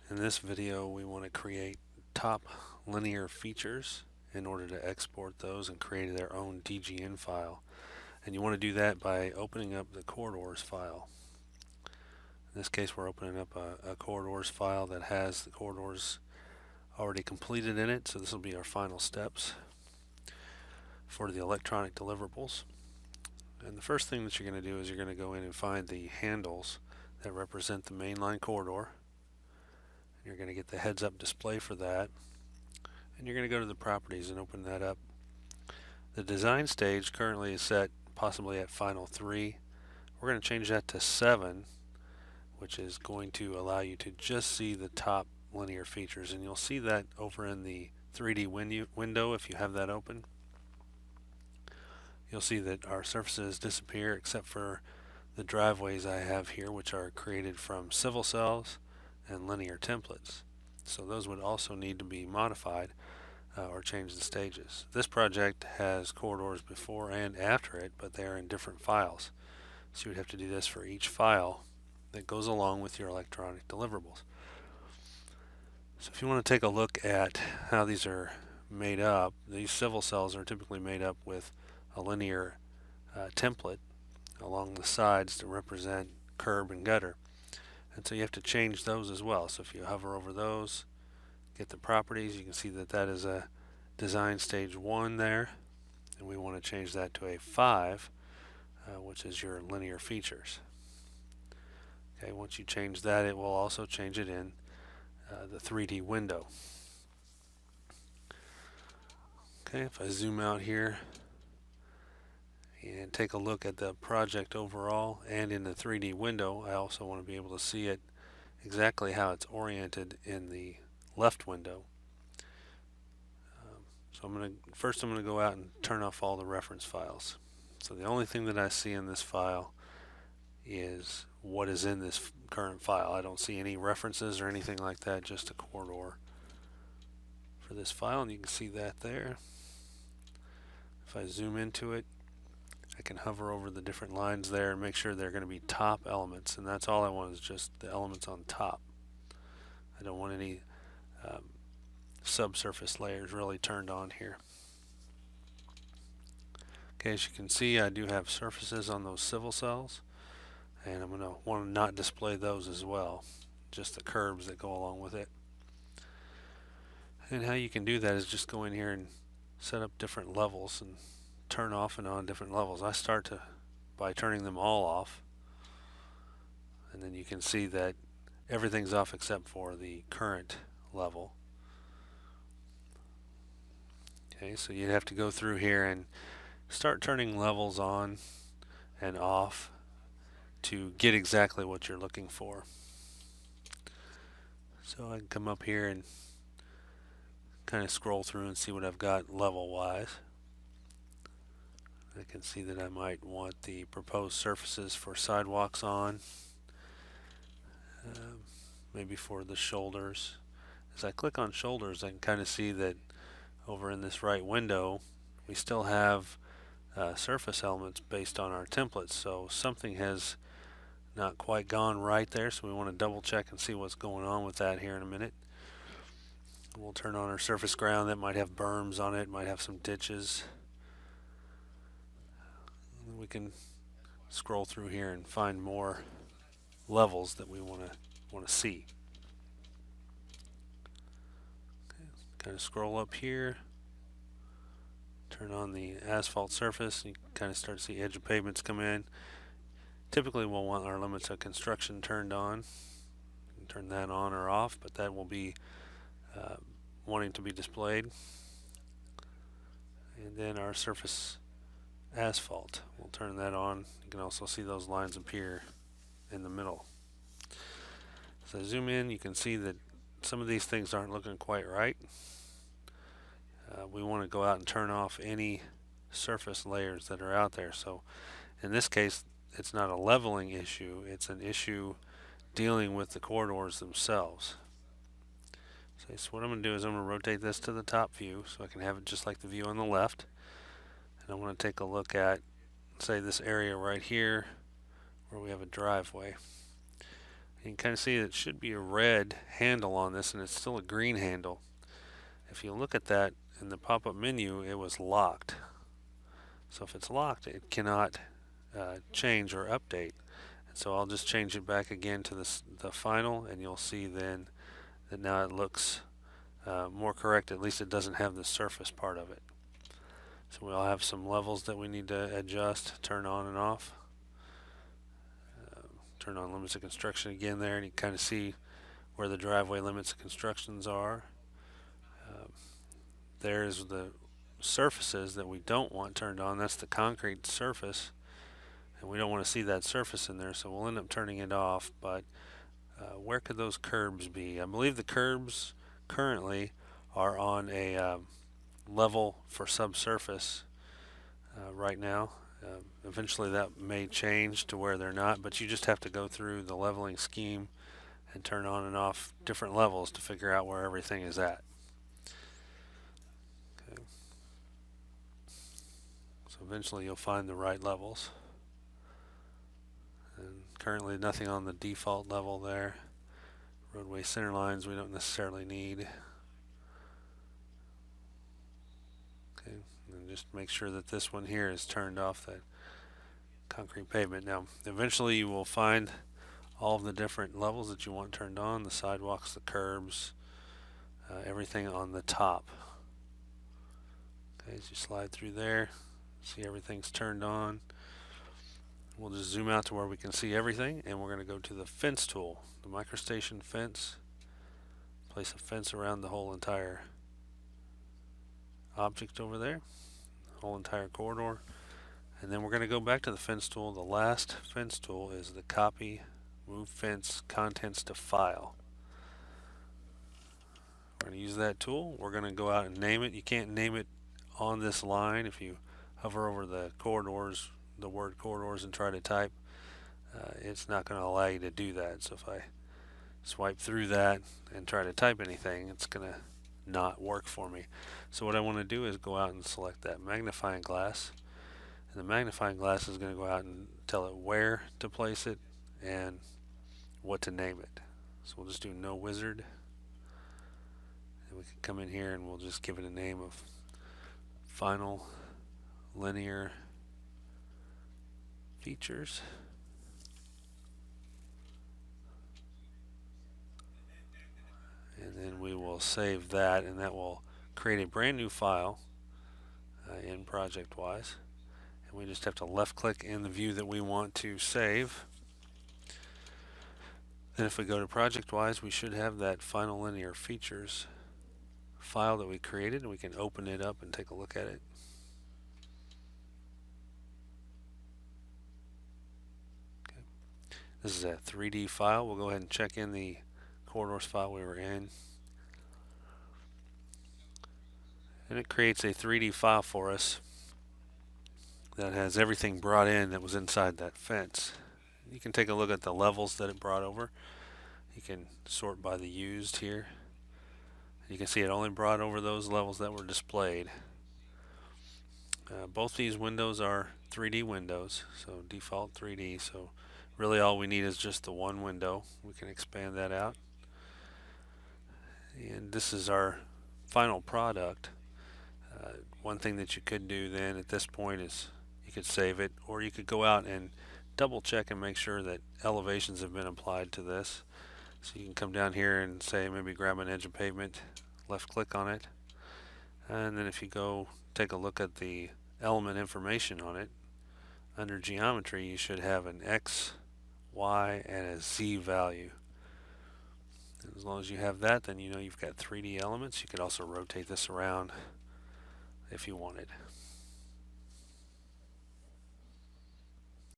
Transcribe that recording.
In this video, we want to create top linear features in order to export those and create their own DGN file. And you want to do that by opening up the corridors file. In this case, we're opening up a corridors file that has the corridors already completed in it, so this will be our final steps for the electronic deliverables. And the first thing that you're going to do is you're going to go in and find the handles that represent the mainline corridor. You're going to get the heads-up display for that, and you're going to go to the properties and open that up. The design stage currently is set possibly at final 3. We're going to change that to 7, which is going to allow you to just see the top linear features, and you'll see that over in the 3D window if you have that open. You'll see that our surfaces disappear except for the driveways I have here, which are created from civil cells and linear templates. So those would also need to be modified or change the stages. This project has corridors before and after it, but they are in different files. So you would have to do this for each file that goes along with your electronic deliverables. So if you want to take a look at how these are made up, these civil cells are typically made up with a linear template along the sides to represent curb and gutter. And so you have to change those as well. So if you hover over those, get the properties, you can see that that is a design stage 1 there, and we want to change that to a 5, which is your linear features. Okay, once you change that, it will also change it in the 3D window. Okay, if I zoom out here and take a look at the project overall and in the 3D window, I also want to be able to see it exactly how it's oriented in the left window. So I'm going to go out and turn off all the reference files. So the only thing that I see in this file is what is in this current file. I don't see any references or anything like that, just a corridor for this file, and you can see that there. If I zoom into it, I can hover over the different lines there and make sure they're going to be top elements, and that's all I want is just the elements on top. I don't want any subsurface layers really turned on here. Okay, as you can see, I do have surfaces on those civil cells, and I'm going to want to not display those as well, just the curbs that go along with it. And how you can do that is just go in here and set up different levels and turn off and on different levels. I start by turning them all off, and then you can see that everything's off except for the current level. Okay, so you'd have to go through here and start turning levels on and off to get exactly what you're looking for. So I can come up here and kind of scroll through and see what I've got level wise. I can see that I might want the proposed surfaces for sidewalks on, maybe for the shoulders. As I click on shoulders, I can kind of see that over in this right window we still have surface elements based on our templates, so something has not quite gone right there, so we want to double check and see what's going on with that here in a minute. We'll turn on our surface ground. That might have berms on it, might have some ditches. We can scroll through here and find more levels that we want to see. Okay, kind of scroll up here, turn on the asphalt surface, and you kind of start to see edge of pavements come in. Typically we'll want our limits of construction turned on. You can turn that on or off, but that will be wanting to be displayed. And then our surface asphalt, we'll turn that on. You can also see those lines appear in the middle. As I zoom in, you can see that some of these things aren't looking quite right. We want to go out and turn off any surface layers that are out there. So in this case, it's not a leveling issue, it's an issue dealing with the corridors themselves. So what I'm going to do is I'm going to rotate this to the top view so I can have it just like the view on the left. And I want to take a look at, say, this area right here where we have a driveway. You can kind of see it should be a red handle on this, and it's still a green handle. If you look at that in the pop-up menu, it was locked. So if it's locked, it cannot change or update. And so I'll just change it back again to the final, and you'll see then that now it looks more correct. At least it doesn't have the surface part of it. So we'll have some levels that we need to adjust, turn on and off. Turn on limits of construction again there, and you can kind of see where the driveway limits of constructions are. There's the surfaces that we don't want turned on. That's the concrete surface, and we don't want to see that surface in there, so we'll end up turning it off. But where could those curbs be? I believe the curbs currently are on a level for subsurface right now. Eventually that may change to where they're not, but you just have to go through the leveling scheme and turn on and off different levels to figure out where everything is at. Okay. So eventually you'll find the right levels. And currently nothing on the default level there. Roadway center lines we don't necessarily need. Okay, and just make sure that this one here is turned off, that concrete pavement. Now eventually you will find all of the different levels that you want turned on, the sidewalks, the curbs, everything on the top. Okay, as you slide through there, see everything's turned on. We'll just zoom out to where we can see everything, and we're going to go to the fence tool, the MicroStation fence. Place a fence around the whole entire object over there, whole entire corridor. And then we're going to go back to the fence tool. The last fence tool is the copy, move fence contents to file. We're going to use that tool. We're going to go out and name it. You can't name it on this line. If you hover over the corridors, the word corridors, and try to type, it's not going to allow you to do that. So if I swipe through that and try to type anything, it's going to not work for me. So what I want to do is go out and select that magnifying glass, and the magnifying glass is going to go out and tell it where to place it and what to name it. So we'll just do no wizard, and we can come in here and we'll just give it a name of final linear features. And then we will save that, and that will create a brand new file in ProjectWise. And we just have to left click in the view that we want to save. Then if we go to ProjectWise, we should have that final linear features file that we created, and we can open it up and take a look at it. Okay. This is a 3D file. We'll go ahead and check in the corridors file we were in, and it creates a 3D file for us that has everything brought in that was inside that fence. You can take a look at the levels that it brought over. You can sort by the used here. You can see it only brought over those levels that were displayed. Both these windows are 3D windows, so default 3D, so really all we need is just the one window. We can expand that out. And this is our final product. One thing that you could do then at this point is you could save it, or you could go out and double check and make sure that elevations have been applied to this. So you can come down here and say, maybe grab an edge of pavement, left click on it, and then if you go take a look at the element information on it, under geometry you should have an X, Y, and a Z value. And as long as you have that, then you know you've got 3D elements. You could also rotate this around if you wanted.